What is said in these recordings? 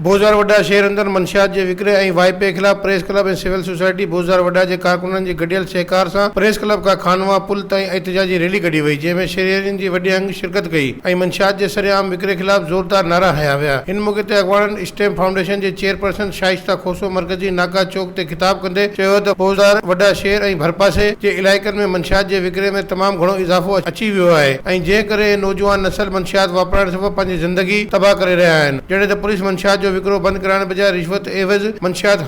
भोज़ार वॾा शहर अंदर मंशियात जे विकिरे ऐं वाइपे के खिलाफ़ प्रेस क्लब ऐं सिविल सोसाइटी भोज़ार वॾा जे कारकुननि जी गॾियल सहकार सां प्रेस क्लब खां खानवा पुल ताईं एहतिजाजी रैली कढी वई, जंहिंमें शहरियुनि जी वॾी अंग शिरकत कई ऐं मंशियात जे सरेआम विकिरे खिलाफ़ ज़ोरदार नारा हया विया। हिन मौक़े ते अॻवाननि स्टेम फाउंडेशन जे चेयरपर्सन शाइस्ता खोसो मरकज़ी नाका चौक ते ख़िताब कंदे चयो त भोज़ार वॾा शहर ऐं भरपासे जे इलाइक़नि में मंशियात जे विकिरे में तमामु घणो इज़ाफ़ो अची वियो आहे ऐं जंहिं करे नौजवान नसल मंशियात वापराइण सबबि पंहिंजी ज़िंदगी तबाह करे रहिया आहिनि। जॾहिं त पुलिस मंशियात जो विकिरो बंदि कराइण बजाय रिश्वत एवज़ मंशियात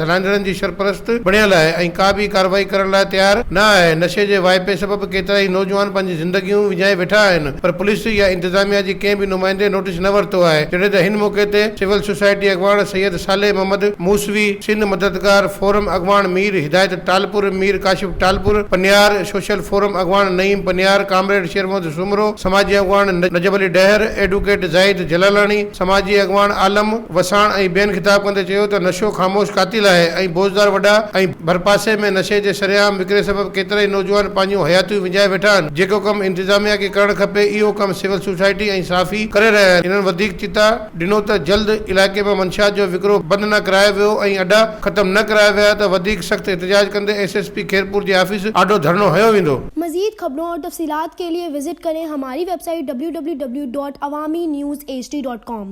हलाईंदड़नि जी सरपरस्त बणियल आहे ऐं का बि कार्रवाई करण लाइ तयार न आहे। नशे जे वाइपे सबबि केतिरा ई नौजवान पंहिंजी ज़िंदगियूं विञाए वेठा आहिनि, पर पुलिस या इंतज़ामिया जी कंहिं बि नुमाइंदे नोटिस न वरितो आहे। जॾहिं त हिन मौक़े ते सिविल सोसाइटी अॻवान सैयद साले मोहम्मद मूसवी, सिंध मददगार फोरम अॻवान मीर हिदायत टालपुर, मीर काशिफ टालपुर पनियार, सोशल फोरम अॻवान नईम पनियार, कामरेड शेर मोहम्मद सुमरो, समाजी अॻवान नजब अली डहर, एडवोकेट ज़ाहिद जलालानी, समाजी अॻवान आलम वसाण ऐं ॿियनि ख़िताब कंदे चयो त नशो ख़ामोश कातिल आहे ऐं भोज़दार वॾा ऐं भरपासे में नशे जे सरेआम विकिरे सबबि केतिरा ई नौजवान पंहिंजूं हयातियूं विञाए वेठा आहिनि। जेको कमु इंतिज़ामिया खे करणु खपे इहो कमु सिविल सोसाइटी ऐं साफ़ी करे रहिया आहिनि। इन्हनि वधीक चिता ॾिनो त जल्द इलाइक़े में मंशियात जो विकिरो बंदि न करायो वियो ऐं अॾा ख़तमु न कराया विया त वधीक सख़्त एहतिजाज कंदे SSP खेरपुर जे ऑफिस आॾो धरणो हयो वेंदो। मज़ीद खबरों और तफसीलात के लिए विजिट करें हमारी वेबसाइट www.awamiNewsHD.com।